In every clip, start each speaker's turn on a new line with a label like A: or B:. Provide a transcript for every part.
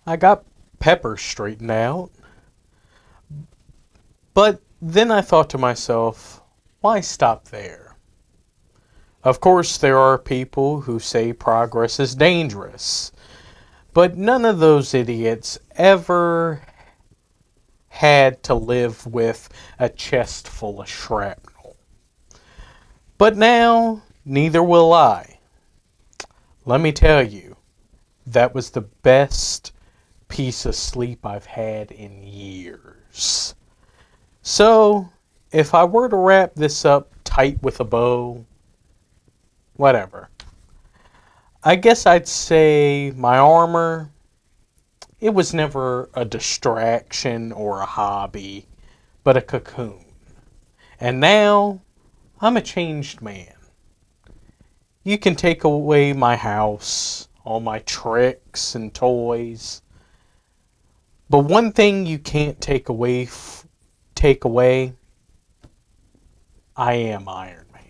A: I got Pepper straightened out. But then I thought to myself, why stop there? Of course, there are people who say progress is dangerous. But none of those idiots ever had to live with a chest full of shrapnel. But now, neither will I. Let me tell you, that was the best piece of sleep I've had in years. So, if I were to wrap this up tight with a bow, whatever. I guess I'd say my armor, it was never a distraction or a hobby, but a cocoon. And now, I'm a changed man. You can take away my house, all my tricks and toys. But one thing you can't take away, I am Iron Man.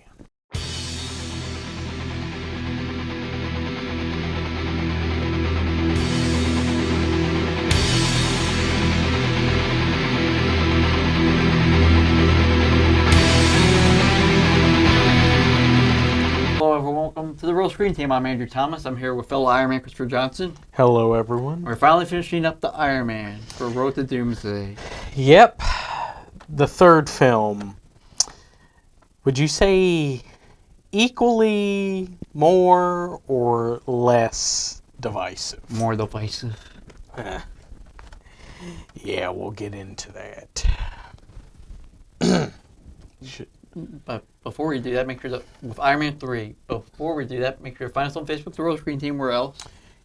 B: Hello everyone, welcome to the Real Screen Team. I'm Andrew Thomas. I'm here with fellow Iron Man Christopher Johnson.
A: Hello, everyone.
B: We're finally finishing up the Iron Man for Road to Doomsday.
A: Yep, the third film. Would you say equally more or less divisive?
B: More divisive.
A: Yeah, we'll get into that.
B: But before we do that, make sure that with Iron Man 3, before we do that, make sure to find us on Facebook, the Real Screen Team. Where else?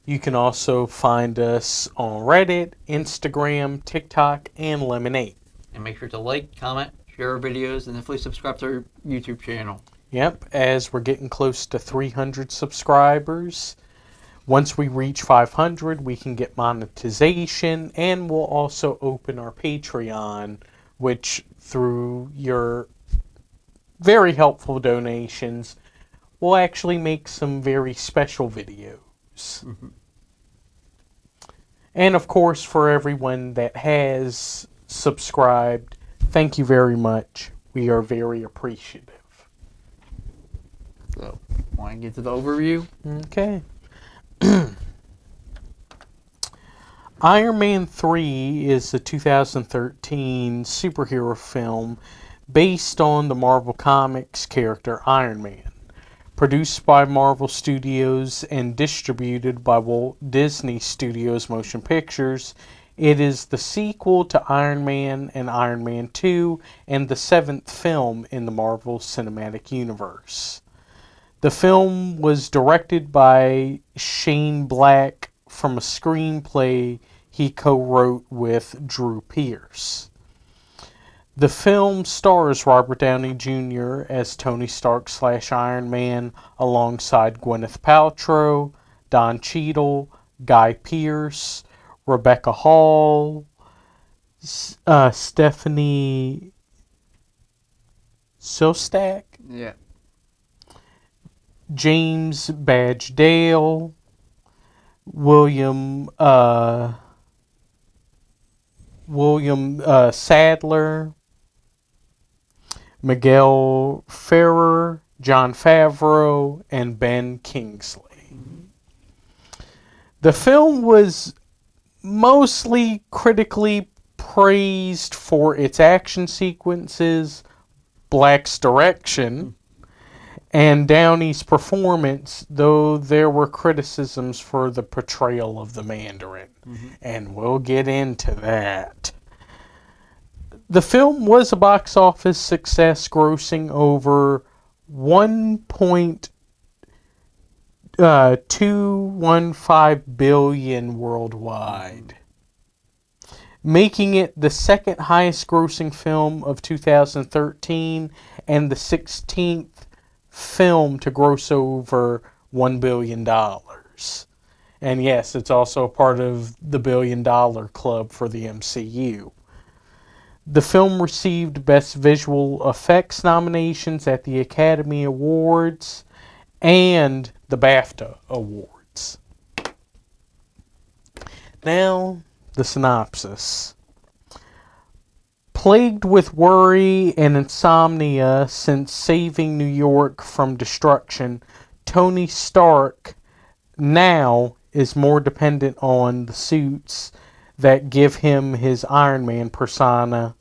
A: You can also find us on Reddit, Instagram, TikTok, and Lemonade.
B: And make sure to like, comment, share our videos, and definitely subscribe to our YouTube channel.
A: Yep, as we're getting close to 300 subscribers. Once we reach 500, we can get monetization, and we'll also open our Patreon, which through your very helpful donations, will actually make some very special videos. Mm-hmm. And of course, for everyone that has subscribed, thank you very much. We are very appreciative.
B: So, want to get to the overview?
A: Okay. Iron Man 3 is a 2013 superhero film based on the Marvel Comics character Iron Man. Produced by Marvel Studios and distributed by Walt Disney Studios Motion Pictures, it is the sequel to Iron Man and Iron Man 2 and the seventh film in the Marvel Cinematic Universe. The film was directed by Shane Black from a screenplay he co-wrote with Drew Pearce. The film stars Robert Downey Jr. as Tony Stark / Iron Man alongside Gwyneth Paltrow, Don Cheadle, Guy Pearce, Rebecca Hall, Stephanie Szostak, James Badge Dale, William Sadler, Miguel Ferrer, Jon Favreau, and Ben Kingsley. The film was mostly critically praised for its action sequences, Black's direction, and Downey's performance, though there were criticisms for the portrayal of the Mandarin. Mm-hmm. And we'll get into that. The film was a box office success, grossing over $1.215 billion worldwide, making it the second highest grossing film of 2013 and the 16th film to gross over $1 billion. And yes, it's also a part of the $1 billion club for the MCU. The film received Best Visual Effects nominations at the Academy Awards and the BAFTA Awards. Now, the synopsis. Plagued with worry and insomnia since saving New York from destruction, Tony Stark now is more dependent on the suits that give him his Iron Man persona,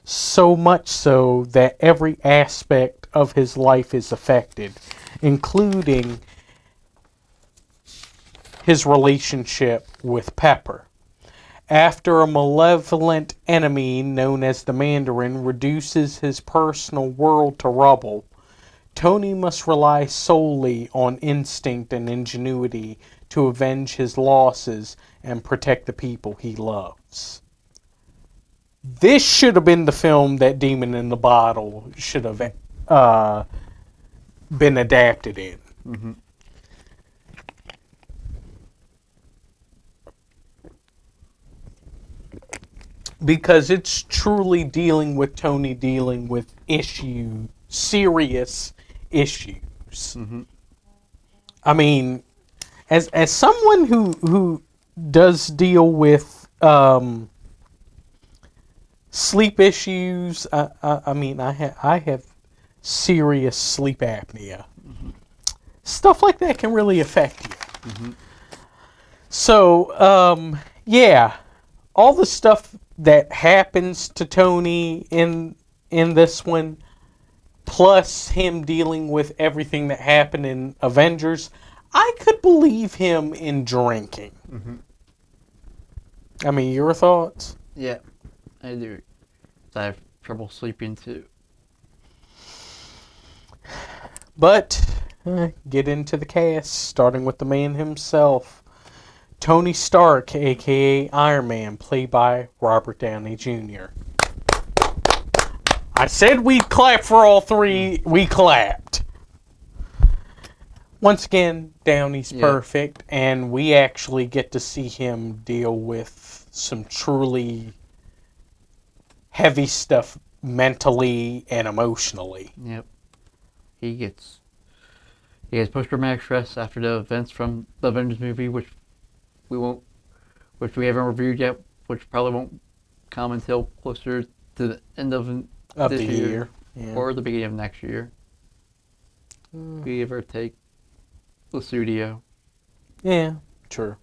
A: so much so that every aspect of his life is affected, including his relationship with Pepper. After a malevolent enemy known as the Mandarin reduces his personal world to rubble, Tony must rely solely on instinct and ingenuity to avenge his losses and protect the people he loves. This should have been the film that Demon in the Bottle should have been adapted in.
B: Mm-hmm.
A: Because it's truly dealing with Tony dealing with serious issues.
B: Mm-hmm.
A: I mean, as someone who does deal with sleep issues, I have serious sleep apnea.
B: Mm-hmm.
A: Stuff like that can really affect you.
B: Mm-hmm.
A: So, yeah, all the stuff that happens to Tony in this one, plus him dealing with everything that happened in Avengers, I could believe him in drinking.
B: Mm-hmm.
A: I mean, your thoughts?
B: Yeah, I do. I have trouble sleeping too.
A: But get into the cast, starting with the man himself. Tony Stark, aka Iron Man, played by Robert Downey Jr. I said we'd clap for all three. We clapped. Once again, Downey's perfect, and we actually get to see him deal with some truly heavy stuff mentally and emotionally.
B: Yep. He gets post-traumatic stress after the events from the Avengers movie, which we haven't reviewed yet, which probably won't come until closer to the end of this
A: the year. Yeah.
B: Or the beginning of next year. Give or take the studio.
A: Yeah, true.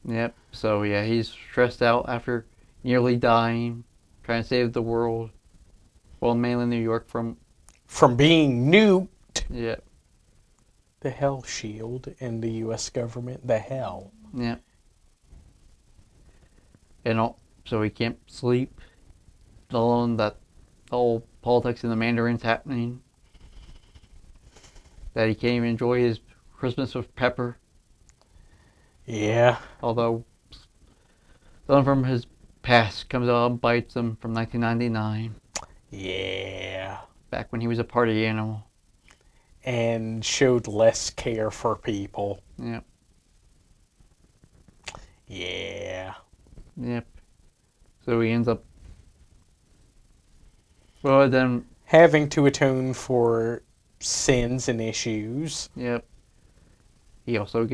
B: Yep. So yeah, he's stressed out after nearly dying, trying to save the world, well, mainly New York from
A: being nuked.
B: Yeah.
A: The Hell Shield and the U.S. government, the hell.
B: Yeah. And so he can't sleep, let alone that the whole politics in the Mandarin's happening. That he can't even enjoy his Christmas with Pepper.
A: Yeah.
B: Although someone from his past comes out and bites him from 1999.
A: Yeah.
B: Back when he was a party animal.
A: And showed less care for people.
B: Yep.
A: Yeah.
B: Yep. So he ends up, well, then
A: having to atone for sins and issues.
B: Yep. He also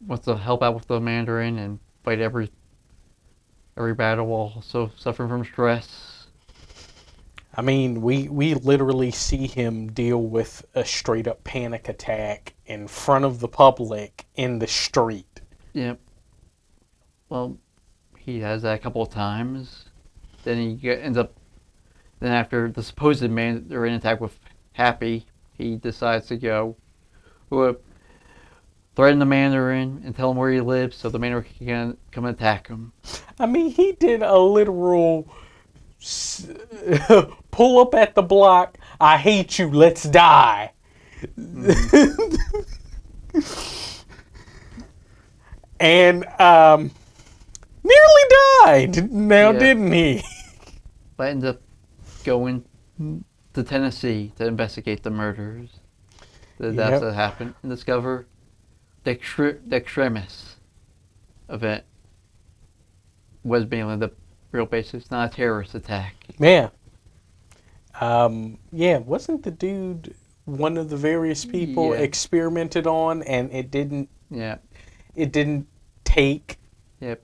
B: wants to help out with the Mandarin and fight every battle while also suffering from stress.
A: I mean, we literally see him deal with a straight up panic attack in front of the public in the street.
B: Yep. Well, he has that a couple of times. Then he ends up. Then after the supposed Mandarin attack with Happy, he decides to go, threaten the Mandarin and tell him where he lives, so the Mandarin can come and attack him.
A: I mean, he did a literal pull up at the block. I hate you. Let's die. Mm-hmm. And nearly died. Now, didn't he?
B: But ends up going to Tennessee to investigate the murders, the deaths that happened, and discover the extremis event was mainly the real basis, not a terrorist attack.
A: Yeah. Wasn't the dude one of the various people experimented on, and it didn't take,
B: Yep.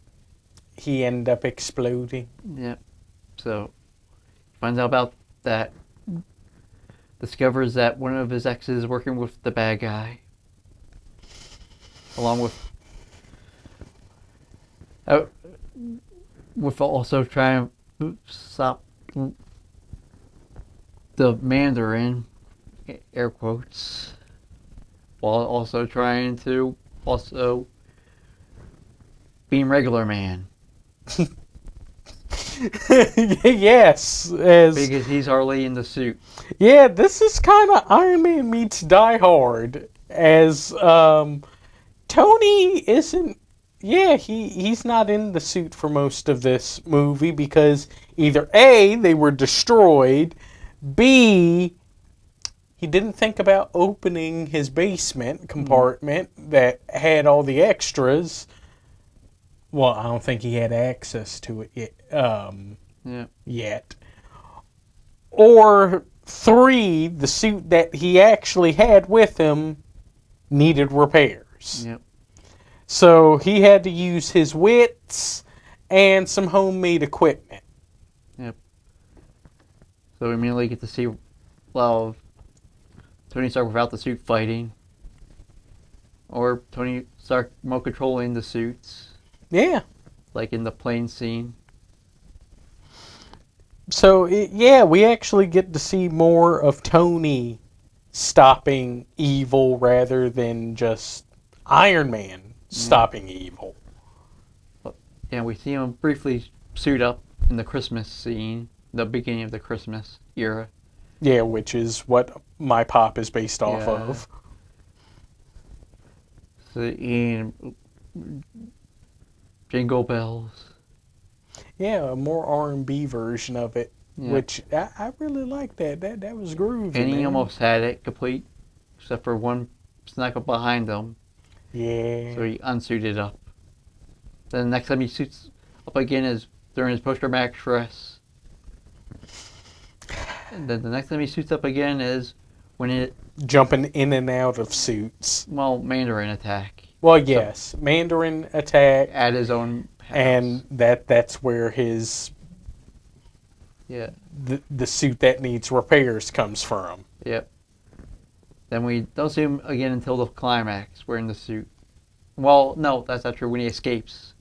A: he ended up exploding.
B: Yep. So finds out about that. Discovers that one of his exes is working with the bad guy, along uh, with also trying to stop the Mandarin, air quotes, while also trying to also being regular man.
A: Yes, as
B: Because he's hardly in the suit.
A: yeah, this is kind of Iron Man meets Die Hard. As Tony isn't. Yeah, he's not in the suit for most of this movie because either A, they were destroyed, B, he didn't think about opening his basement compartment that had all the extras. Well, I don't think he had access to it yet. Or 3, the suit that he actually had with him needed repairs.
B: Yep.
A: So he had to use his wits and some homemade equipment.
B: Yep. So we immediately get to see well Tony Stark without the suit fighting. Or Tony Stark remote controlling the suits.
A: Yeah.
B: Like in the plane scene.
A: So, yeah, we actually get to see more of Tony stopping evil rather than just Iron Man stopping evil.
B: And we see him briefly suit up in the Christmas scene, the beginning of the Christmas era.
A: Yeah, which is what my pop is based off of.
B: So, and Jingle Bells.
A: Yeah, a more R&B version of it, which I really like that. That was groovy.
B: And he almost had it complete, except for one snuck up behind him.
A: Yeah.
B: So he unsuited up. Then the next time he suits up again is during his post-traumatic stress. And then the next time he suits up again is when it...
A: Jumping in and out of suits.
B: Well, Mandarin attack.
A: Well, yes. So, Mandarin attack.
B: At his own house.
A: And that's where his...
B: Yeah.
A: The suit that needs repairs comes from.
B: Yep. Then we don't see him again until the climax, wearing the suit. Well, no, that's not true. When he escapes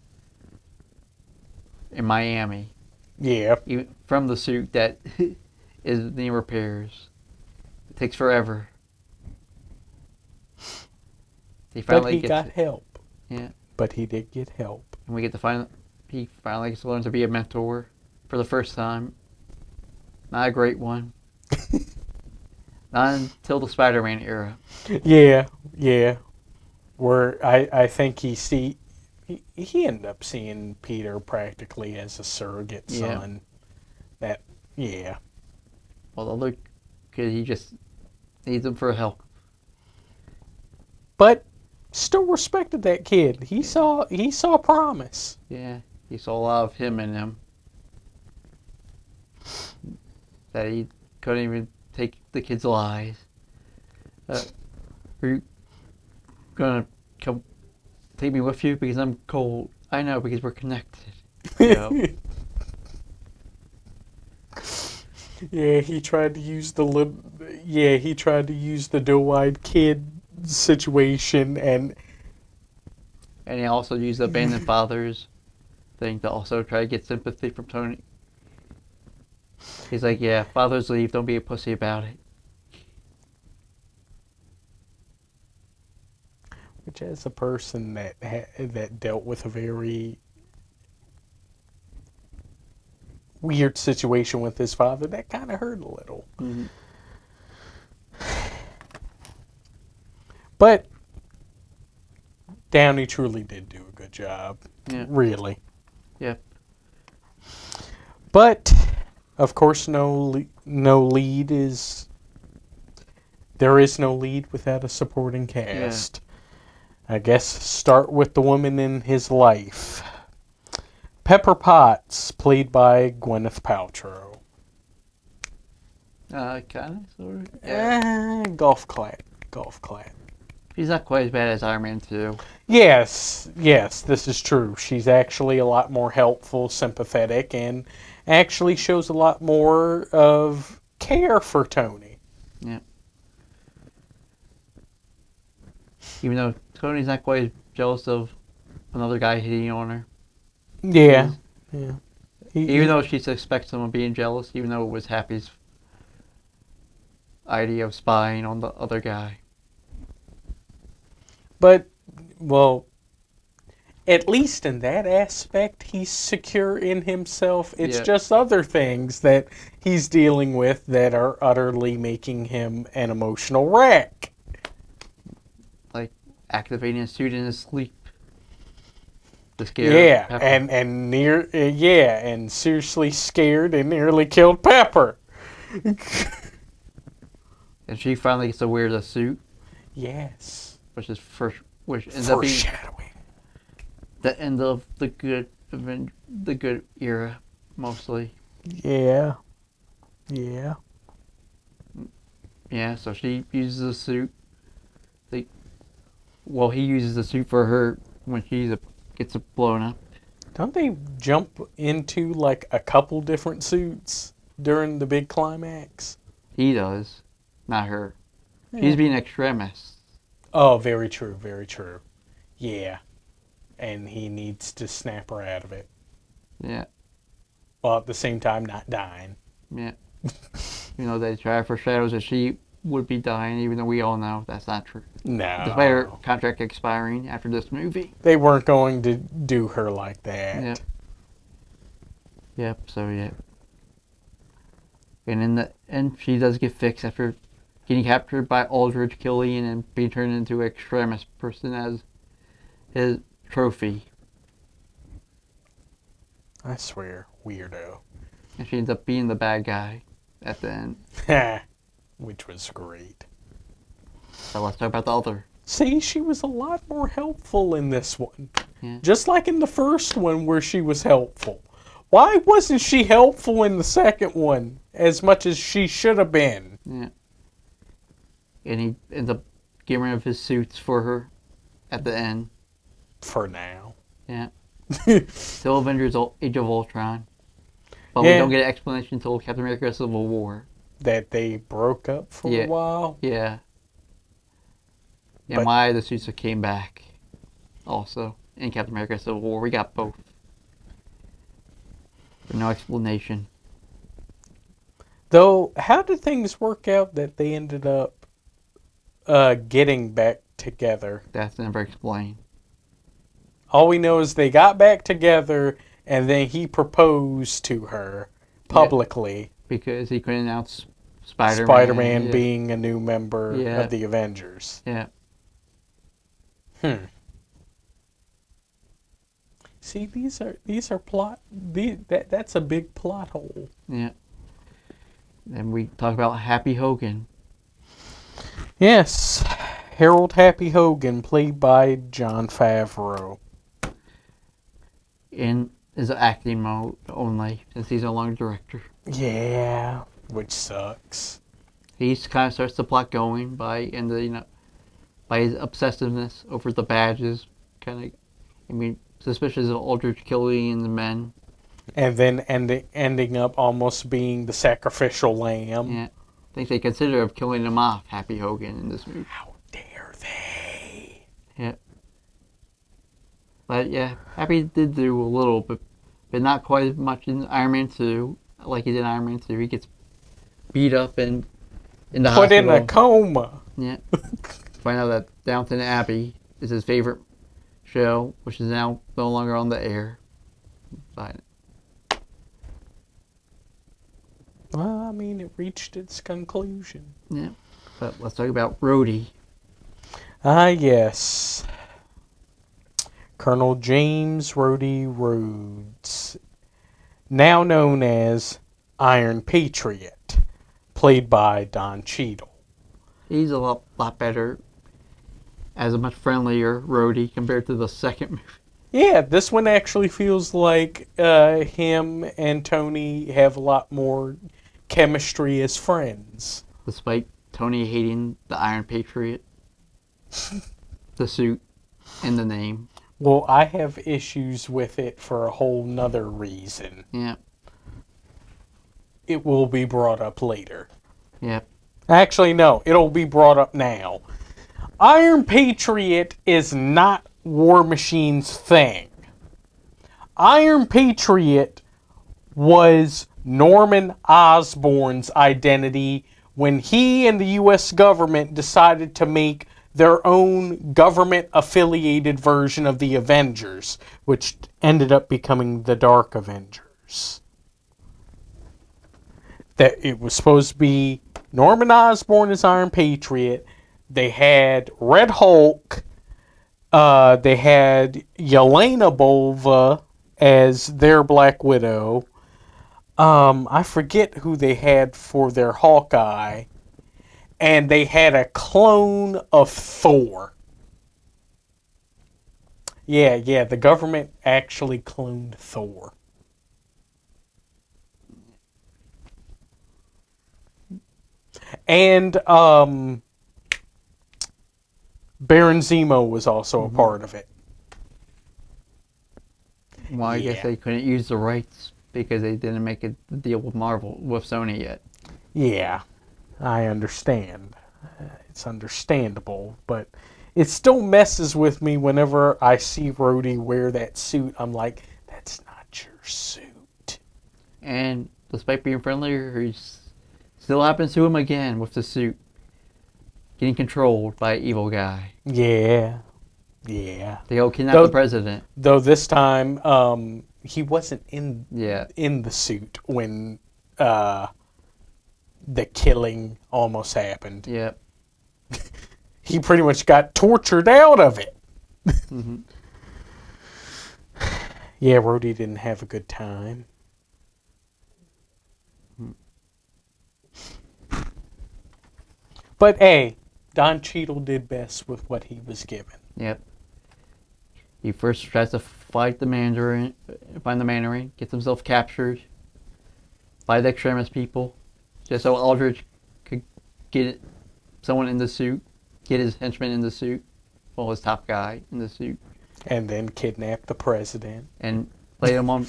B: in Miami.
A: Yeah.
B: From the suit that is needing repairs. It takes forever. He
A: got help.
B: Yeah.
A: But he did get help.
B: And we get to find he finally gets to learn to be a mentor for the first time. Not a great one. Not until the Spider-Man era.
A: Yeah. Where I think he ended up seeing Peter practically as a surrogate son. Well,
B: the other kid, he just needs him for help.
A: But still respected that kid. He saw promise.
B: Yeah, he saw a lot of him in him. That he couldn't even take the kid's lies. Are you gonna come take me with you because I'm cold? I know, because we're connected.
A: Yeah, he tried to use the doe-eyed kid situation, and
B: he also used the abandoned fathers thing to also try to get sympathy from Tony. He's like, yeah, fathers leave, don't be a pussy about it.
A: Which, as a person that dealt with a very weird situation with his father, that kind of hurt a little.
B: Mm-hmm.
A: But Downey truly did do a good job.
B: Yeah.
A: Really.
B: Yep.
A: But of course, there is no lead without a supporting cast. I guess start with the woman in his life. Pepper Potts, played by Gwyneth Paltrow.
B: Kind of, sort of. Yeah.
A: Golf clap.
B: She's not quite as bad as Iron Man 2.
A: Yes, this is true. She's actually a lot more helpful, sympathetic, and actually shows a lot more of care for Tony.
B: Yeah. Even though Tony's not quite as jealous of another guy hitting on her.
A: Yeah. Yeah.
B: Even though she suspects him of being jealous, even though it was Happy's idea of spying on the other guy.
A: But, well, at least in that aspect, he's secure in himself. It's just other things that he's dealing with that are utterly making him an emotional wreck.
B: Like activating a suit in his sleep. The scare.
A: Yeah, and seriously scared and nearly killed Pepper.
B: And she finally gets to wear the suit.
A: Yes.
B: Which ends up being
A: foreshadowing.
B: The end of the good era, mostly.
A: Yeah. Yeah.
B: Yeah, so she uses the suit. He uses the suit for her when she gets blown up.
A: Don't they jump into like a couple different suits during the big climax?
B: He does, not her.
A: Yeah.
B: She's being extremist.
A: Oh, very true, very true. Yeah. And he needs to snap her out of it.
B: Yeah.
A: While at the same time not dying.
B: Yeah. They try to foreshadow that she would be dying, even though we all know that's not true.
A: No.
B: Despite her contract expiring after this movie.
A: They weren't going to do her like that.
B: Yep, so yeah. And in the end, she does get fixed after getting captured by Aldrich Killian and being turned into an extremist person as his trophy.
A: I swear, weirdo.
B: And she ends up being the bad guy at the end.
A: Which was great.
B: So let's talk about the other.
A: See, she was a lot more helpful in this one.
B: Yeah.
A: Just like in the first one where she was helpful. Why wasn't she helpful in the second one as much as she should have been?
B: Yeah. And he ends up getting rid of his suits for her at the end.
A: For now.
B: Yeah. Still Avengers Age of Ultron. But we don't get an explanation until Captain America Civil War.
A: That they broke up for a while?
B: Yeah. And why the suits came back also in Captain America Civil War. We got both. But no explanation.
A: Though, how did things work out that they ended up getting back together?
B: That's never explained.
A: All we know is they got back together and then he proposed to her publicly.
B: Yeah, because he couldn't announce Spider-Man.
A: Spider-Man being a new member of the Avengers.
B: Yeah.
A: See, these are plot. That's a big plot hole.
B: Yeah. And we talk about Happy Hogan.
A: Yes, Harold Happy Hogan, played by Jon Favreau.
B: In his acting mode only, since he's no longer director.
A: Yeah, which sucks.
B: He kind of starts the plot going by by his obsessiveness over the badges, suspicious of Aldrich Killian's men.
A: And then ending up almost being the sacrificial lamb.
B: Yeah. I think they consider of killing him off, Happy Hogan, in this movie.
A: How dare they?
B: Yeah. But yeah, Happy did do a little bit, but not quite as much in Iron Man 2, like he did in Iron Man 2. He gets beat up and in the hospital.
A: Put in a coma.
B: Yeah. Find out that Downton Abbey is his favorite show, which is now no longer on the air. But
A: well, I mean, it reached its conclusion.
B: Yeah. But let's talk about Rhodey.
A: Ah, yes. Colonel James Rhodey Rhodes, now known as Iron Patriot, played by Don Cheadle.
B: He's a lot better, as a much friendlier Rhodey compared to the second movie.
A: Yeah, this one actually feels like him and Tony have a lot more chemistry as friends.
B: Despite Tony hating the Iron Patriot. the suit and the name.
A: Well, I have issues with it for a whole nother reason.
B: Yeah.
A: It will be brought up later.
B: Yep.
A: Actually, no, it'll be brought up now. Iron Patriot is not War Machine's thing. Iron Patriot was Norman Osborn's identity when he and the U.S. government decided to make their own government-affiliated version of the Avengers, which ended up becoming the Dark Avengers. That it was supposed to be Norman Osborn as Iron Patriot. They had Red Hulk. They had Yelena Bova as their Black Widow. I forget who they had for their Hawkeye. And they had a clone of Thor. Yeah, the government actually cloned Thor. And Baron Zemo was also a part of it.
B: Well, I guess they couldn't use the rights because they didn't make a deal with Sony yet.
A: Yeah, I understand. It's understandable, but it still messes with me whenever I see Rhodey wear that suit. I'm like, that's not your suit.
B: And despite being friendlier, he still happens to him again with the suit. Getting controlled by an evil guy.
A: Yeah.
B: They go kidnap the president.
A: Though this time, he wasn't in the suit when the killing almost happened.
B: Yep.
A: He pretty much got tortured out of it.
B: Mm-hmm.
A: Yeah, Rhodey didn't have a good time. But hey, Don Cheadle did best with what he was given.
B: Yep. He first tries to find the Mandarin, gets himself captured by the extremist people, just so Aldrich could get someone in the suit, get his henchman in the suit, well, his top guy in the suit.
A: And then kidnap the president.
B: And lay him on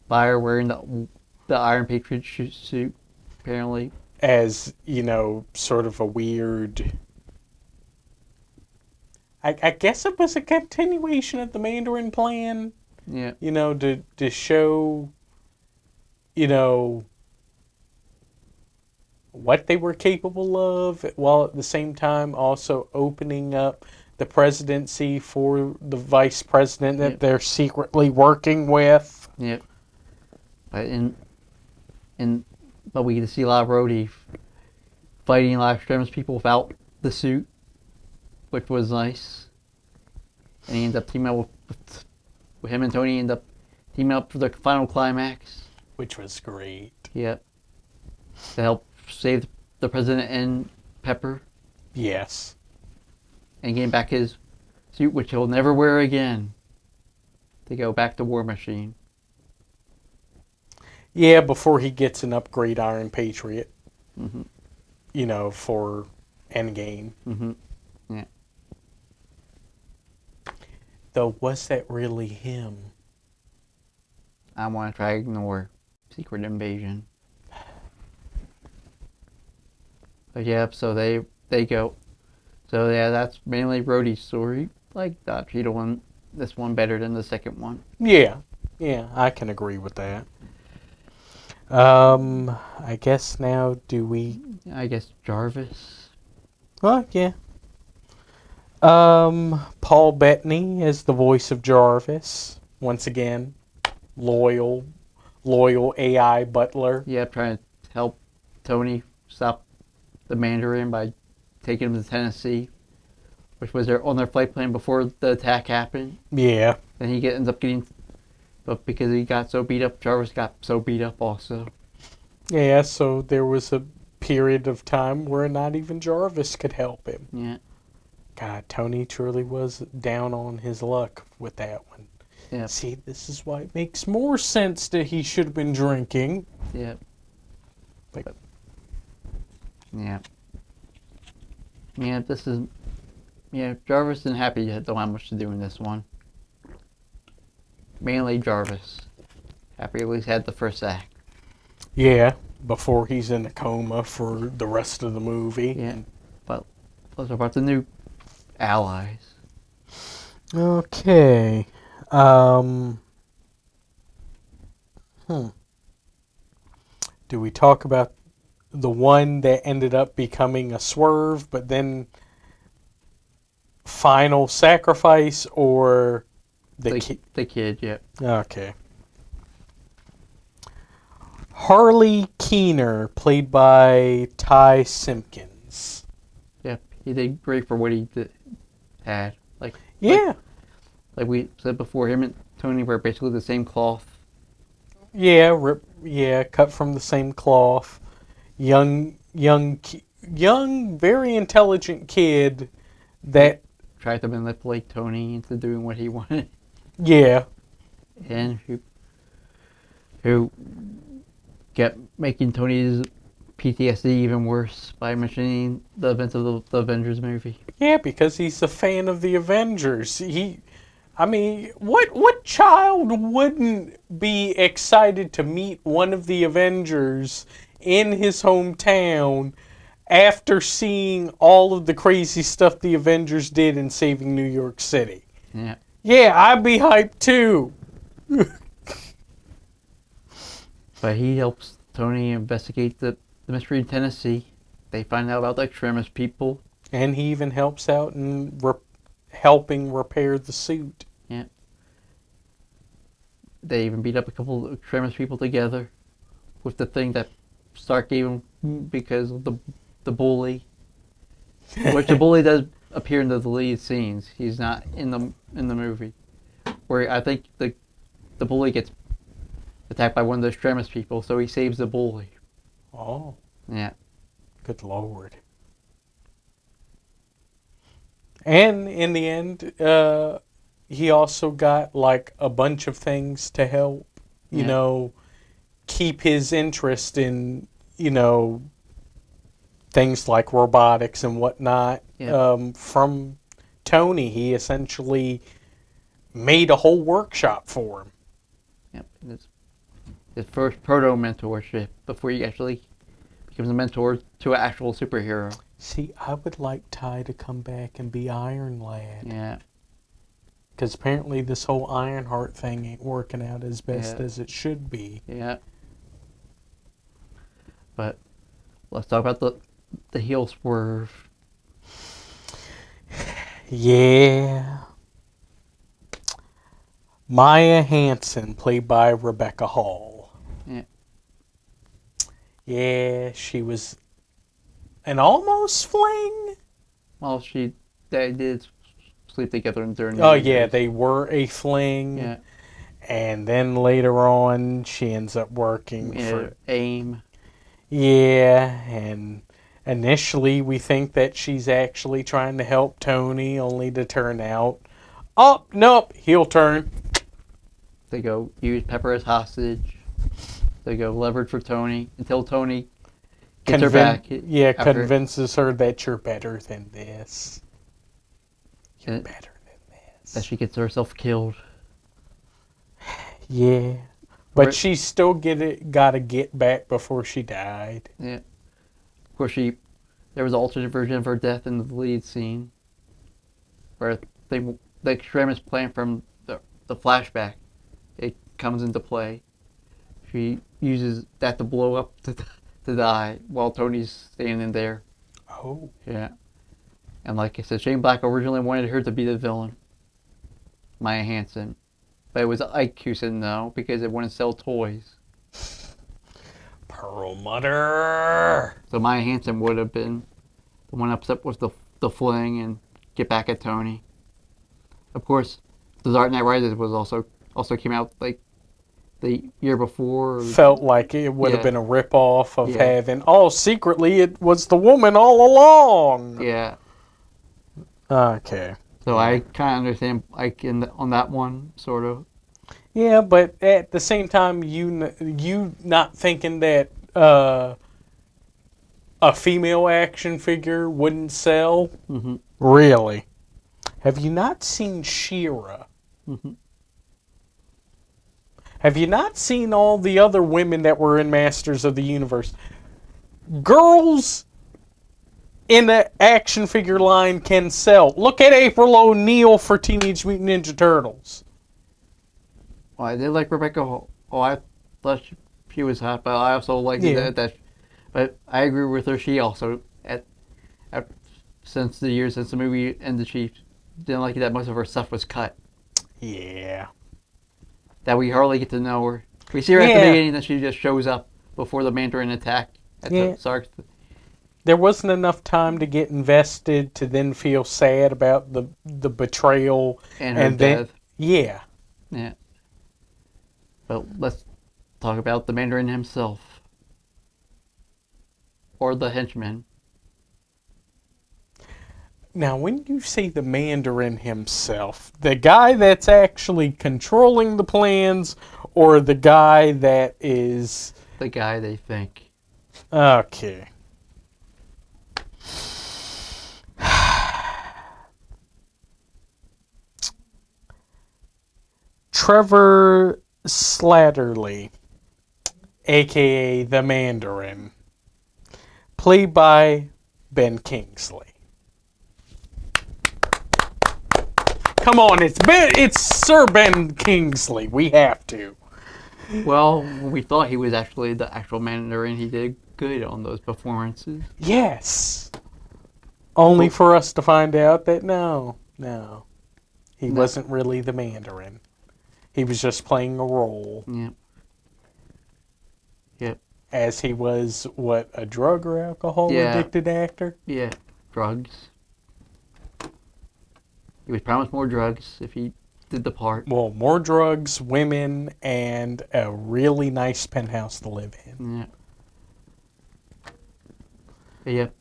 B: fire wearing the Iron Patriot suit, apparently.
A: As, sort of a weird... I guess it was a continuation of the Mandarin plan.
B: Yeah.
A: To show, what they were capable of, while at the same time also opening up the presidency for the vice president that they're secretly working with.
B: Yep. But we get to see a lot of Rhodey fighting a lot of extremist people without the suit, which was nice. And he ends up teaming up with him and Tony end up teaming up for the final climax.
A: Which was great.
B: Yep. To help save the president and Pepper.
A: Yes.
B: And getting back his suit, which he'll never wear again. To go back to War Machine.
A: Yeah, before he gets an upgrade Iron Patriot.
B: Mm-hmm.
A: For Endgame.
B: Mm-hmm. Yeah.
A: Though, was that really him?
B: I want to try to ignore Secret Invasion. But yeah, so they go. So yeah, that's mainly Rhodey's story. Like, Cheetah one, this one better than the second one.
A: Yeah, I can agree with that. I guess now
B: I guess Jarvis.
A: Oh, yeah. Paul Bettany is the voice of Jarvis. Once again, loyal AI butler.
B: Yeah, trying to help Tony stop the Mandarin by taking him to Tennessee, which was on their flight plan before the attack happened.
A: Yeah.
B: Then he ends up getting, but because he got so beat up, Jarvis got so beat up also.
A: Yeah, so there was a period of time where not even Jarvis could help him.
B: Yeah.
A: God, Tony truly was down on his luck with that one.
B: Yeah.
A: See, this is why it makes more sense that he should have been drinking.
B: Yeah. Yeah. Yeah, this is Yeah, Jarvis and Happy don't have much to do in this one. Mainly Jarvis. Happy at least had the first act.
A: Yeah, before he's in a coma for the rest of the movie.
B: Yeah, but let's talk about the new allies.
A: Okay. Um, hmm. Do we talk about the one that ended up becoming a swerve, but then final sacrifice, or the kid?
B: The kid, yeah.
A: Okay. Harley Keener, played by Ty Simpkins.
B: Yep, he did great for what he had.
A: Yeah.
B: Like we said before, him and Tony were basically the same cloth.
A: Yeah, cut from the same cloth. Young, very intelligent kid that,
B: Tried to manipulate Tony into doing what he wanted,
A: yeah,
B: and who kept making Tony's PTSD even worse by mentioning the events of the Avengers movie.
A: yeah, because he's a fan of the Avengers. I mean, what child wouldn't be excited to meet one of the Avengers in his hometown after seeing all of the crazy stuff the Avengers did in saving New York City?
B: Yeah.
A: Yeah, I'd be hyped too.
B: But he helps Tony investigate the mystery in Tennessee. They find out about the extremist people.
A: And he even helps out in helping repair the suit.
B: Yeah. They even beat up a couple of extremist people together with the thing that Stark gave him because of the bully. Which the bully does appear in the deleted scenes. He's not in the movie. Where I think the bully gets attacked by one of the extremist people, so he saves the bully.
A: Oh.
B: Yeah.
A: Good Lord. And in the end, he also got like a bunch of things to help, keep his interest in, things like robotics and whatnot.
B: Yeah.
A: From Tony, he essentially made a whole workshop for him.
B: Yep. His first proto mentorship before he actually becomes a mentor to an actual superhero.
A: See, I would like Ty to come back and be Iron Lad.
B: Yeah.
A: Because apparently this whole Ironheart thing ain't working out as best as it should be.
B: Yeah. But let's talk about the heel swerve.
A: Yeah. Maya Hansen, played by Rebecca Hall.
B: Yeah.
A: Yeah, she was an almost fling.
B: Well, they did sleep together during the
A: Oh,
B: years.
A: yeah, they were a fling.
B: Yeah.
A: And then later on, she ends up working for
B: AIM.
A: Yeah, and initially we think that she's actually trying to help Tony, only to turn out, oh, nope, heel turn.
B: They go use Pepper as hostage. They go leverage for Tony until Tony gets her back.
A: Yeah, convinces her that you're better than this. You're better than this.
B: That she gets herself killed.
A: Yeah. But she still gotta get back before she died.
B: Yeah. Of course, there was an alternate version of her death in the lead scene, where the extremist plan from the flashback, it comes into play. She uses that to blow up to die while Tony's standing there.
A: Oh.
B: Yeah. And like I said, Shane Black originally wanted her to be the villain, Maya Hansen. But it was Ike who said no because it wouldn't sell toys.
A: Perlmutter.
B: So Maya Hansen would have been the one upset with the fling and get back at Tony. Of course, The Dark Knight Rises was also came out like the year before.
A: Felt like it would have been a ripoff of having. Oh, secretly it was the woman all along.
B: Yeah.
A: Okay.
B: So I kind of understand Ike on that one, sort of.
A: Yeah, but at the same time, you not thinking that a female action figure wouldn't sell?
B: Mm-hmm.
A: Really? Have you not seen She-Ra?
B: Mhm.
A: Have you not seen all the other women that were in Masters of the Universe? Girls in the action figure line can sell. Look at April O'Neil for Teenage Mutant Ninja Turtles.
B: Well, I did like Rebecca Hall. Oh, I thought she was hot, but I also liked
A: Yeah.
B: that. But I agree with her. She also, at since the years since the movie ended, she didn't like it that most of her stuff was cut.
A: Yeah.
B: That we hardly get to know her. We see her at the
A: Yeah.
B: beginning, then she just shows up before the Mandarin attack at
A: Yeah.
B: Sark's.
A: There wasn't enough time to get invested to then feel sad about the betrayal
B: And her
A: then
B: death.
A: yeah.
B: Yeah. But let's talk about the Mandarin himself. Or the henchman.
A: Now, when you say the Mandarin himself, the guy that's actually controlling the plans, or the guy that is...
B: The guy they think.
A: Okay. Trevor Slattery, a.k.a. the Mandarin, played by Ben Kingsley. Come on, it's Sir Ben Kingsley. We have to.
B: Well, we thought he was actually the actual Mandarin. He did good on those performances.
A: Yes. Only for us to find out that no. He
B: No.
A: wasn't really the Mandarin. He was just playing a role.
B: Yep. Yep.
A: As he was, a drug or alcohol addicted actor?
B: Yeah. Drugs. He was promised more drugs if he did the part.
A: Well, more drugs, women, and a really nice penthouse to live in.
B: Yeah. Yep.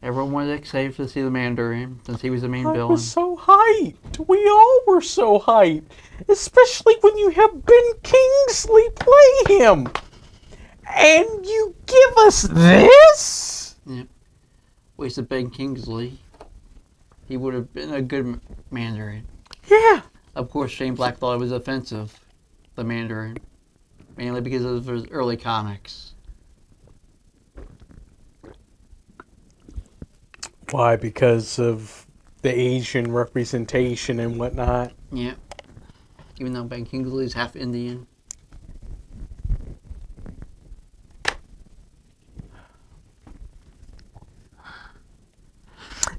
B: Everyone was excited to see the Mandarin since he was the main
A: I
B: villain.
A: was so hyped. We all were so hyped. Especially when you have Ben Kingsley play him. And you give us this?
B: Yep. Wasted Ben Kingsley. He would have been a good Mandarin.
A: Yeah.
B: Of course, Shane Black thought it was offensive, the Mandarin. Mainly because of his early comics.
A: Why? Because of the Asian representation and whatnot?
B: Yeah. Even though Ben Kingsley is half Indian.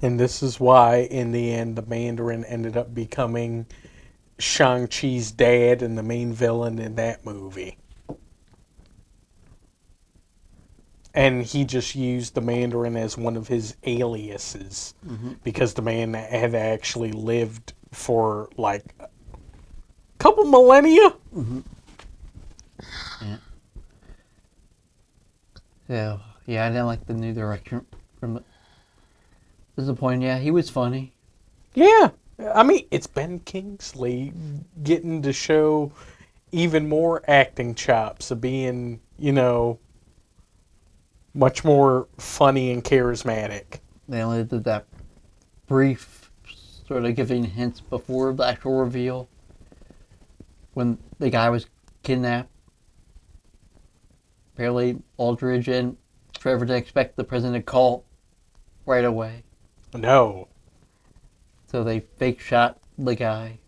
A: And this is why, in the end, the Mandarin ended up becoming Shang-Chi's dad and the main villain in that movie. And he just used the Mandarin as one of his aliases.
B: Mm-hmm.
A: Because the man had actually lived for, like, a couple millennia.
B: Mm-hmm. Yeah. So, yeah, I didn't like the new direction from it. Disappointing. Yeah, he was funny.
A: Yeah. I mean, it's Ben Kingsley getting to show even more acting chops of being, much more funny and charismatic.
B: They only did that brief sort of giving hints before the actual reveal. When the guy was kidnapped. Apparently, Aldridge and Trevor didn't expect the president to call right away.
A: No.
B: So they fake shot the guy.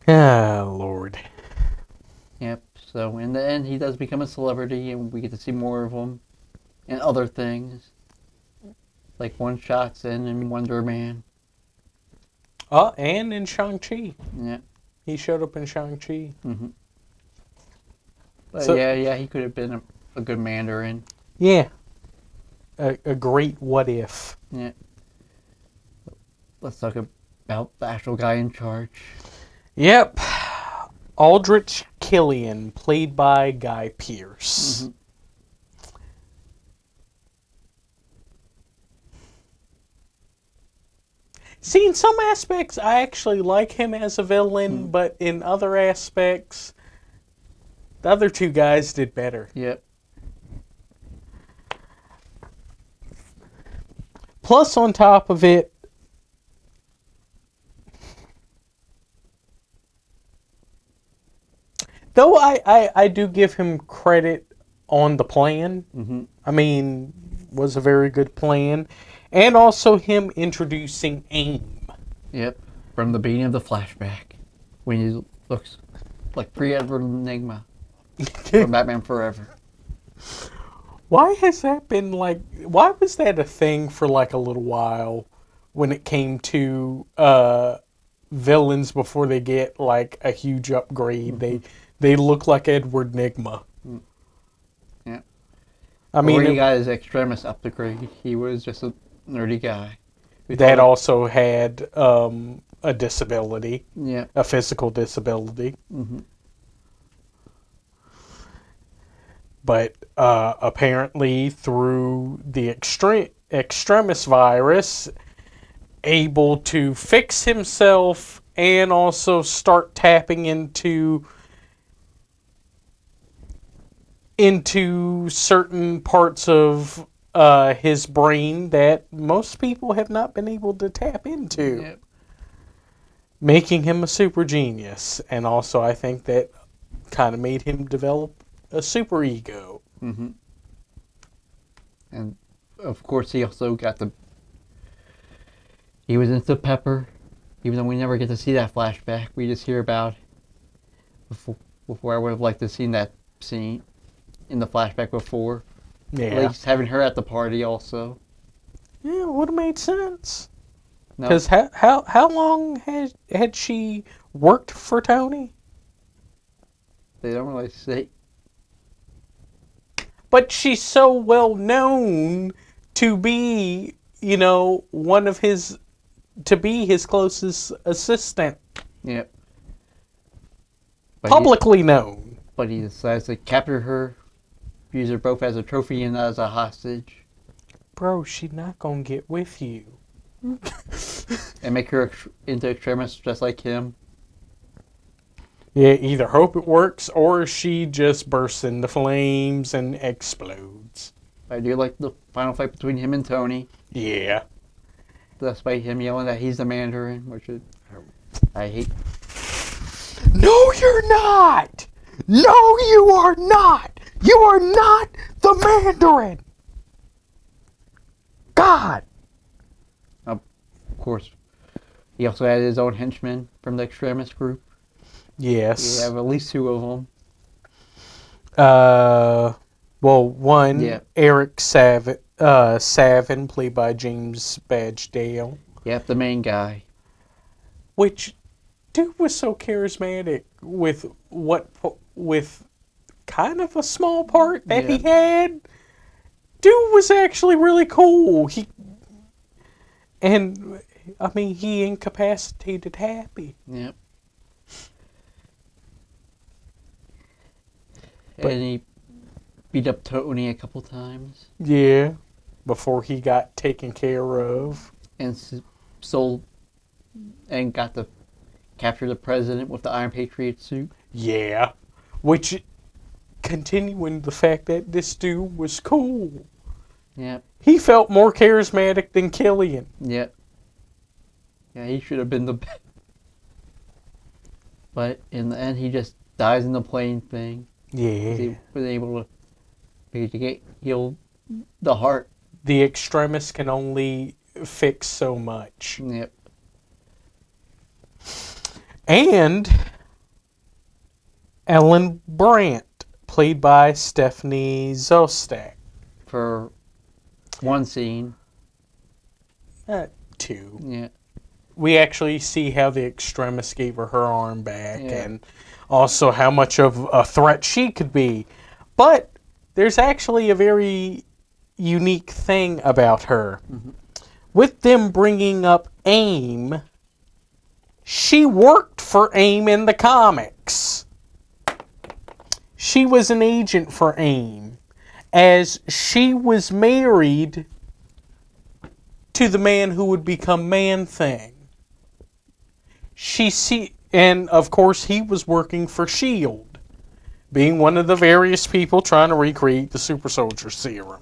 A: Ah, Lord.
B: Yep. So in the end, he does become a celebrity, and we get to see more of him and other things, like One Shots and Wonder Man.
A: And in Shang-Chi.
B: Yeah.
A: He showed up in Shang-Chi.
B: Mm-hmm. But
A: So-
B: yeah, he could have been a good Mandarin.
A: Yeah. A great what if.
B: Yeah. Let's talk about the actual guy in charge.
A: Yep. Aldrich Killian, played by Guy Pearce.
B: Mm-hmm.
A: See, in some aspects, I actually like him as a villain, but in other aspects, the other two guys did better.
B: Yep.
A: Plus, on top of it, though I do give him credit on the plan.
B: Mm-hmm.
A: I mean, was a very good plan. And also him introducing AIM.
B: Yep. From the beginning of the flashback, when he looks like pre-Edward Enigma from Batman Forever.
A: Why has that been like... Why was that a thing for like a little while when it came to villains before they get like a huge upgrade?
B: Mm-hmm.
A: They look like Edward Nygma.
B: Yeah.
A: I mean,
B: he got his extremis up the grade. He was just a nerdy guy.
A: That also had a disability.
B: Yeah.
A: A physical disability.
B: Mm-hmm.
A: But apparently through the extremis virus, able to fix himself and also start tapping into certain parts of his brain that most people have not been able to tap into.
B: Yep.
A: Making him a super genius. And also I think that kind of made him develop a super ego.
B: Mm-hmm. And of course he also got he was into Pepper, even though we never get to see that flashback. We just hear about before I would have liked to have seen that scene in the flashback before.
A: Yeah.
B: At least having her at the party also.
A: Yeah, it would have made sense.
B: No.
A: Because how long had she worked for Tony?
B: They don't really say.
A: But she's so well known to be, to be his closest assistant.
B: Yep.
A: Publicly known.
B: But he decides to capture her, use her both as a trophy and as a hostage.
A: Bro, she's not gonna get with you.
B: And make her into extremis just like him.
A: Yeah, either hope it works or she just bursts into flames and explodes.
B: I do like the final fight between him and Tony.
A: Yeah.
B: Despite him yelling that he's the Mandarin, which I hate.
A: No, you're not! No, you are not! You are not the Mandarin! God!
B: Of course, he also had his own henchmen from the extremist group.
A: Yes.
B: We have at least two of them.
A: Well, one,
B: yeah.
A: Eric Savin, played by James Badgedale.
B: Yep, the main guy.
A: Which, dude was so charismatic with kind of a small part that he had. Dude was actually really cool. He incapacitated Happy.
B: Yep.
A: But,
B: and he beat up Tony a couple times.
A: Yeah, before he got taken care of.
B: And sold and got to capture the president with the Iron Patriot suit.
A: Yeah, which continuing the fact that this dude was cool.
B: Yep.
A: He felt more charismatic than Killian.
B: Yep. Yeah, he should have been the best. But in the end, he just dies in the plane thing.
A: Yeah.
B: He was able to get heal the heart.
A: The extremist can only fix so much.
B: Yep.
A: And Ellen Brandt, played by Stephanie Zostak.
B: For one scene.
A: Two.
B: Yeah.
A: We actually see how the extremist gave her arm back and also how much of a threat she could be. But there's actually a very unique thing about her. Mm-hmm. With them bringing up AIM, she worked for AIM in the comics. She was an agent for AIM, as she was married to the man who would become Man-Thing. And of course he was working for S.H.I.E.L.D., being one of the various people trying to recreate the super soldier serum.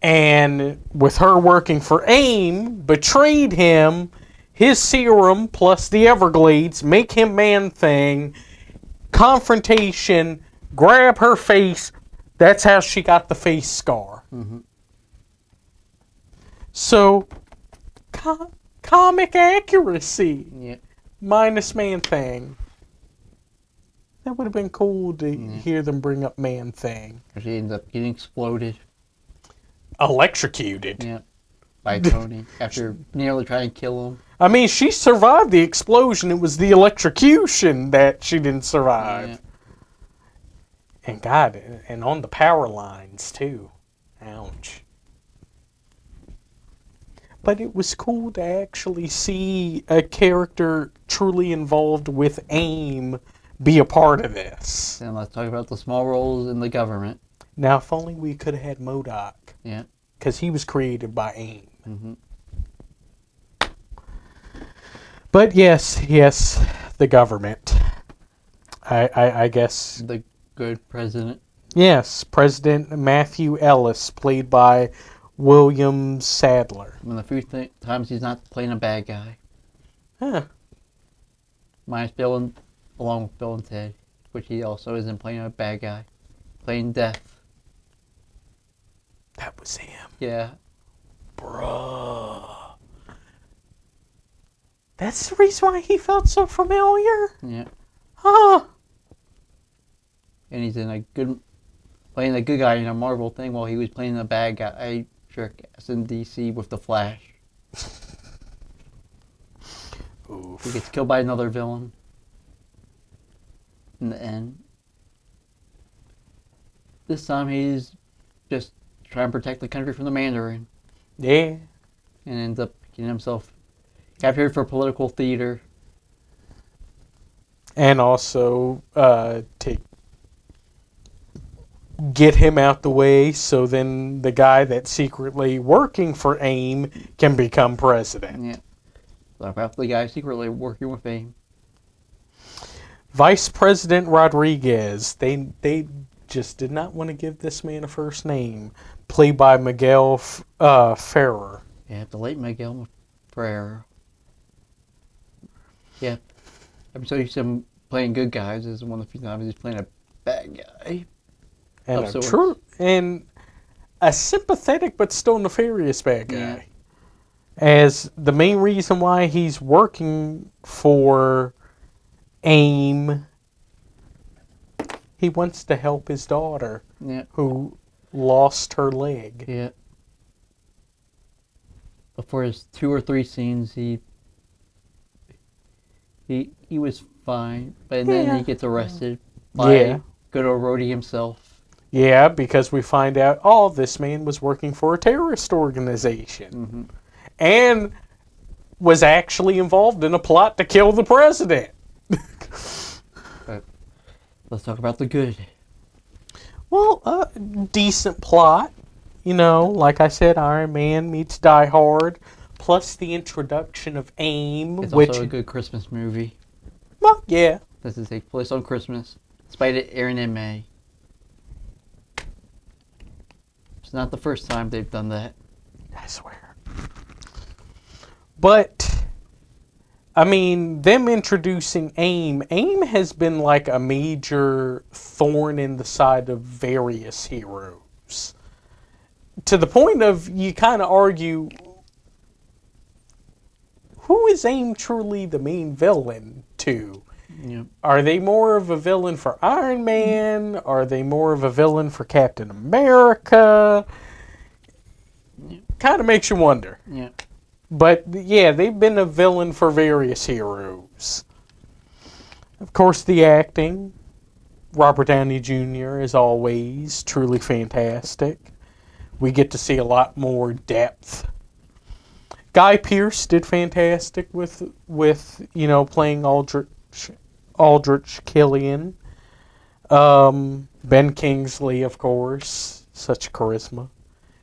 A: And with her working for AIM, betrayed him. His serum plus the Everglades make him Man-Thing. Confrontation, grab her face. That's how she got the face scar.
B: Mm-hmm.
A: So, comic accuracy.
B: Yeah.
A: Minus Man-Thing. That would have been cool to hear them bring up Man-Thing.
B: She ends up getting exploded.
A: Electrocuted.
B: Yeah. By Tony after nearly trying to kill him.
A: I mean, she survived the explosion. It was the electrocution that she didn't survive.
B: Yeah.
A: And God, and on the power lines too. Ouch. But it was cool to actually see a character truly involved with AIM be a part of this.
B: And let's talk about the small roles in the government.
A: Now, if only we could have had MODOK.
B: Yeah.
A: Because he was created by AIM.
B: Mm-hmm.
A: But yes, the government. I guess.
B: The good president.
A: Yes, President Matthew Ellis, played by William Sadler.
B: One of the few times he's not playing a bad guy.
A: Huh.
B: Minus Bill and, along with Bill and Ted, which he also isn't playing a bad guy. Playing Death.
A: That was him.
B: Yeah.
A: Bruh. That's the reason why he felt so familiar?
B: Yeah.
A: Huh.
B: And he's playing a good guy in a Marvel thing while he was playing a bad guy in DC with the Flash.
A: Oof.
B: He gets killed by another villain in the end. This time he's just trying to protect the country from the Mandarin.
A: Yeah.
B: And ends up getting himself captured for political theater.
A: And also get him out the way so then the guy that's secretly working for AIM can become president.
B: Yeah. So about the guy secretly working with AIM.
A: Vice President Rodriguez, they just did not want to give this man a first name. Played by Miguel Ferrer.
B: Yeah, the late Miguel Ferrer. Yeah. I'm so used to him playing good guys. This is one of the few times he's playing a bad guy.
A: And a sympathetic but still nefarious bad guy.
B: Yeah.
A: As the main reason why he's working for AIM, he wants to help his daughter, who lost her leg.
B: Yeah. But for his 2 or 3 scenes, he was fine, but then he gets arrested by good old Rhodey himself.
A: Yeah, because we find out, this man was working for a terrorist organization.
B: Mm-hmm.
A: And was actually involved in a plot to kill the president.
B: But let's talk about the good.
A: Well, decent plot. You know, like I said, Iron Man meets Die Hard. Plus the introduction of AIM.
B: It's also a good Christmas movie.
A: Well, yeah.
B: Does it take place on Christmas? Despite it airing in May. It's not the first time they've done that.
A: I swear. But, I mean, them introducing AIM has been like a major thorn in the side of various heroes. To the point of, you kind of argue, who is AIM truly the main villain to?
B: Yep.
A: Are they more of a villain for Iron Man? Are they more of a villain for Captain America?
B: Yep.
A: Kind of makes you wonder.
B: Yeah.
A: But, yeah, they've been a villain for various heroes. Of course, the acting. Robert Downey Jr., as always, truly fantastic. We get to see a lot more depth. Guy Pearce did fantastic with playing Aldrich Killian. Ben Kingsley, of course, such charisma.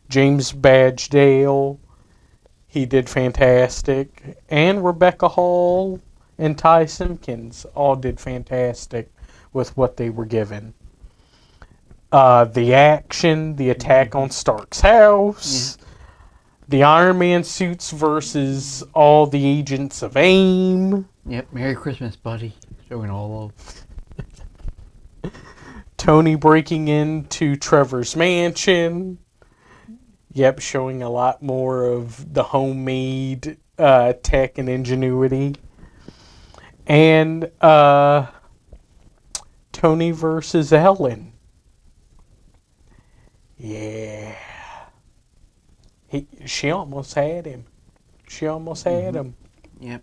A: James Badgedale, he did fantastic. And Rebecca Hall and Ty Simpkins all did fantastic with what they were given. The action, the attack on Stark's house, the Iron Man suits versus all the agents of AIM.
B: Yep. Merry Christmas, buddy. Showing all of.
A: Tony breaking into Trevor's mansion. Yep, showing a lot more of the homemade tech and ingenuity. And Tony versus Ellen. Yeah. She almost had him. She almost had him.
B: Yep.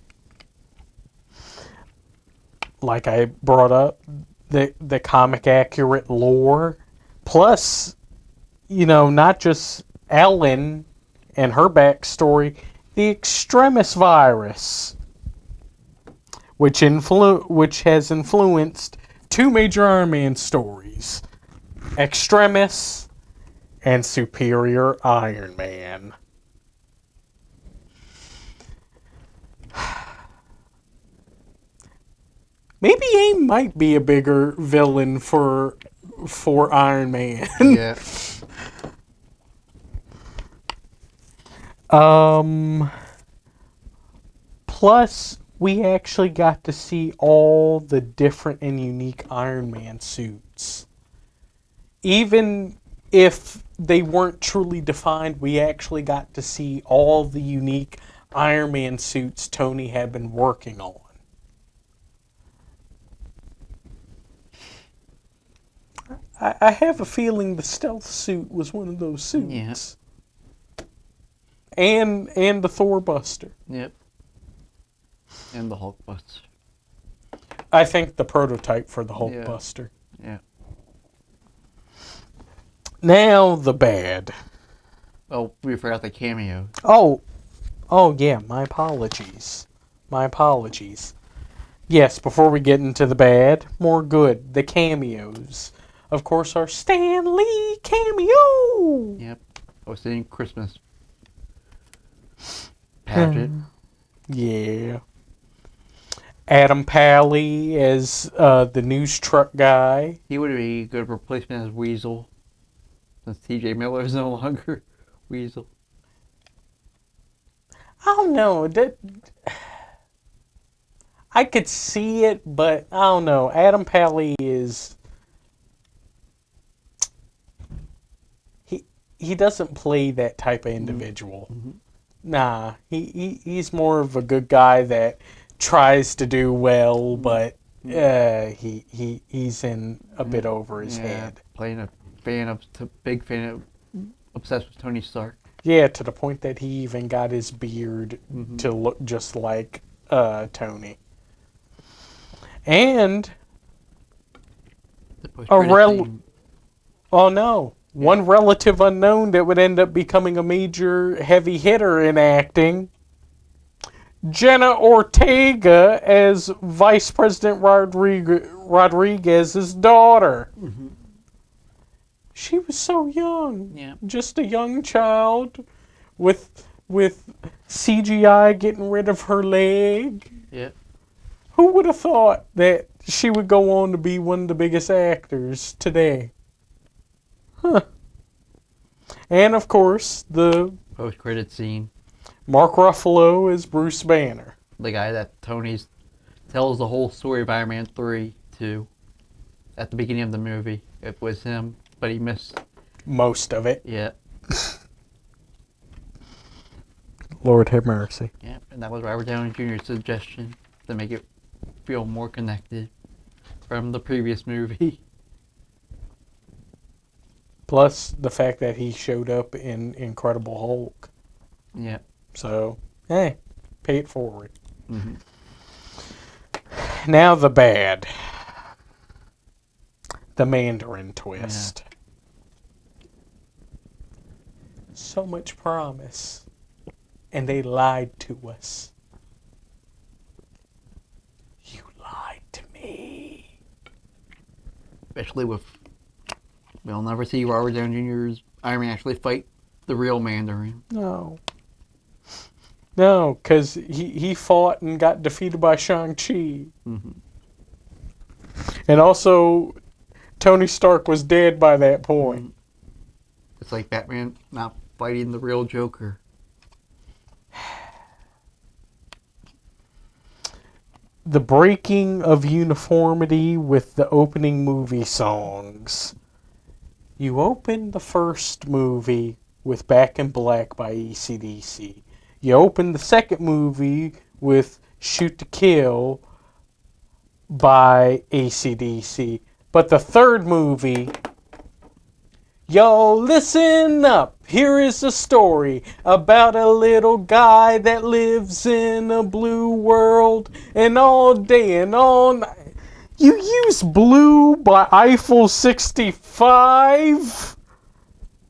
A: Like I brought up, the comic accurate lore. Plus, not just Ellen and her backstory, the extremis virus, which has influenced two major Iron Man stories, Extremis and Superior Iron Man. Maybe AIM might be a bigger villain for Iron Man.
B: Yeah.
A: Plus, we actually got to see all the different and unique Iron Man suits. Even if they weren't truly defined, we actually got to see all the unique Iron Man suits Tony had been working on. I have a feeling the stealth suit was one of those suits.
B: Yeah.
A: And the Thor Buster.
B: Yep. And the Hulk Buster.
A: I think the prototype for the Hulk Buster.
B: Yeah.
A: Now the bad.
B: Oh, we forgot the cameo.
A: Oh yeah, my apologies. Yes, before we get into the bad, more good. The cameos. Of course, our Stan Lee cameo.
B: Yep. I was saying Christmas pageant.
A: Yeah. Adam Pally as the news truck guy.
B: He would be a good replacement as Weasel, since T.J. Miller is no longer Weasel.
A: I don't know. I could see it, but I don't know. Adam Pally is... He doesn't play that type of individual.
B: Mm-hmm.
A: Nah, he's more of a good guy that tries to do well, but he's in a bit over his head.
B: Playing big fan of, obsessed with Tony Stark.
A: Yeah, to the point that he even got his beard to look just like Tony. And one relative unknown that would end up becoming a major heavy hitter in acting. Jenna Ortega as Vice President Rodriguez's daughter.
B: Mm-hmm.
A: She was so young.
B: Yeah.
A: Just a young child with CGI getting rid of her leg.
B: Yeah.
A: Who would have thought that she would go on to be one of the biggest actors today? Huh. And of course, the
B: post-credit scene.
A: Mark Ruffalo is Bruce Banner.
B: The guy that Tony tells the whole story of Iron Man 3 to at the beginning of the movie. It was him, but he missed
A: most of it.
B: Yeah.
A: Lord have mercy.
B: Yeah, and that was Robert Downey Jr.'s suggestion to make it feel more connected from the previous movie.
A: Plus the fact that he showed up in Incredible Hulk.
B: Yeah.
A: So, hey, pay it forward.
B: Mm-hmm.
A: Now the bad. The Mandarin twist.
B: Yeah.
A: So much promise. And they lied to us. You lied to me.
B: Especially with... We'll never see Robert Downey Jr.'s Iron Man actually fight the real Mandarin.
A: No. No, because he fought and got defeated by Shang-Chi.
B: Mm-hmm.
A: And also, Tony Stark was dead by that point.
B: It's like Batman not fighting the real Joker.
A: The breaking of uniformity with the opening movie songs. You open the first movie with Back in Black by AC/DC. You open the second movie with Shoot to Kill by AC/DC. But the third movie, yo, listen up. Here is a story about a little guy that lives in a blue world, and all day and all night. You use Blue by Eiffel 65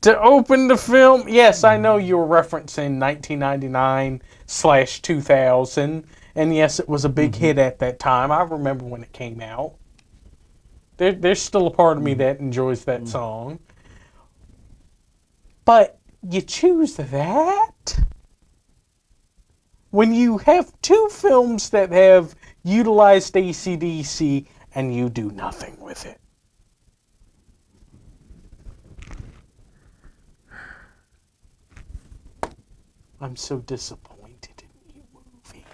A: to open the film? Yes, I know you were referencing 1999/2000, and yes, it was a big hit at that time. I remember when it came out. There's still a part of me that enjoys that song. But you choose that when you have two films that have utilized AC/DC and you do nothing with it. I'm so disappointed in you, movie.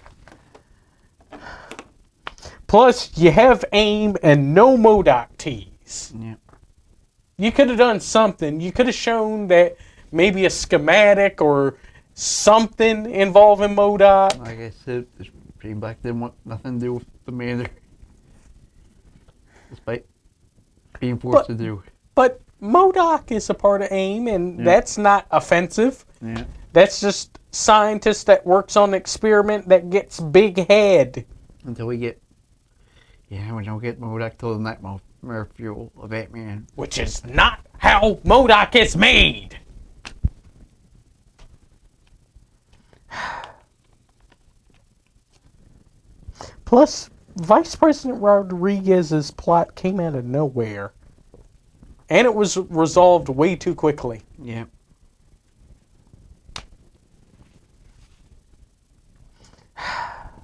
A: Plus, you have AIM and no MODOK tease.
B: Yeah.
A: You could have done something. You could have shown that maybe a schematic or something involving MODOK.
B: Like I said, Shane Black didn't want nothing to do with the Mandarin. Despite being forced to do.
A: But MODOK is a part of AIM, and that's not offensive.
B: Yeah.
A: That's just scientist that works on an experiment that gets big head.
B: Until we get... Yeah, we don't get MODOK till the nightmare fuel of Batman.
A: Which is not how MODOK is made. Plus, Vice President Rodriguez's plot came out of nowhere. And it was resolved way too quickly.
B: Yeah.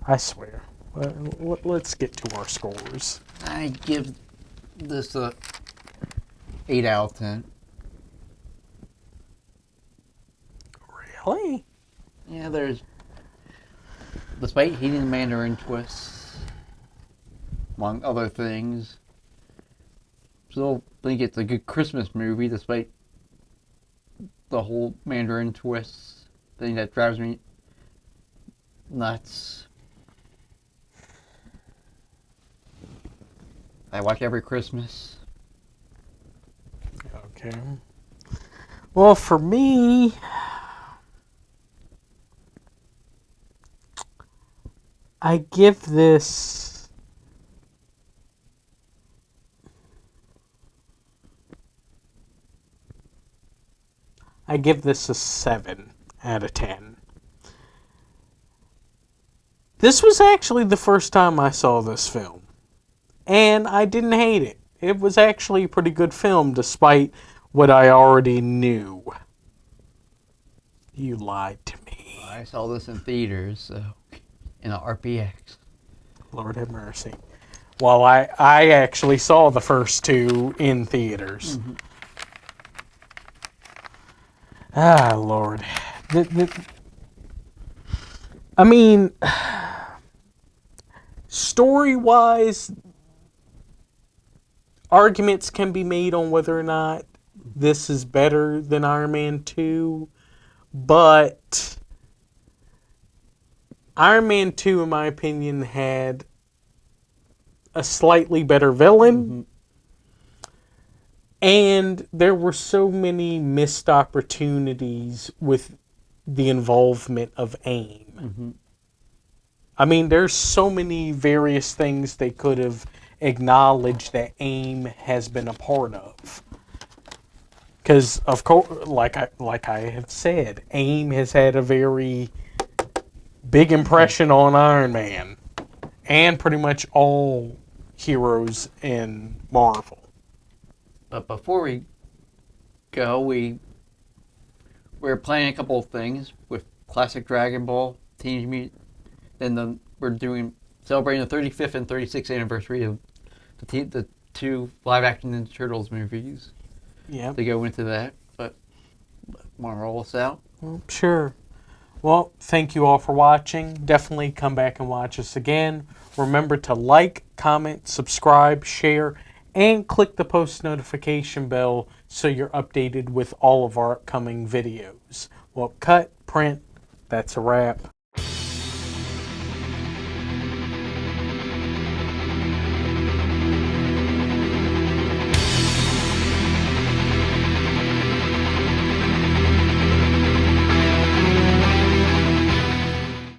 A: I swear. Let's get to our scores.
B: I give this a 8 out of 10.
A: Really?
B: Yeah, there's... Despite hating the Mandarin twists, among other things, still think it's a good Christmas movie despite the whole Mandarin twists thing that drives me nuts. I watch every Christmas.
A: Okay. Well, for me, I give this a 7 out of 10. This was actually the first time I saw this film, and I didn't hate it. It was actually a pretty good film, despite what I already knew. You lied to me.
B: I saw this in theaters, so in an RPX.
A: Lord have mercy. Well, I actually saw the first two in theaters. Mm-hmm. Ah, Lord. I mean, story-wise, arguments can be made on whether or not this is better than Iron Man 2, but Iron Man 2, in my opinion, had a slightly better villain. Mm-hmm. And there were so many missed opportunities with the involvement of AIM. Mm-hmm. I mean, there's so many various things they could have acknowledged that AIM has been a part of. Because, of course, like I have said, AIM has had a very big impression on Iron Man. And pretty much all heroes in Marvel.
B: But before we go, we're playing a couple of things with classic Dragon Ball, Teenage Mutant, and then we're celebrating the 35th and 36th anniversary of the 2 live-action Ninja Turtles movies
A: Yeah.
B: to go into that. But want to roll us out?
A: Well, sure. Well, thank you all for watching. Definitely come back and watch us again. Remember to like, comment, subscribe, share, and click the post notification bell so you're updated with all of our upcoming videos. Well, cut, print, that's a wrap.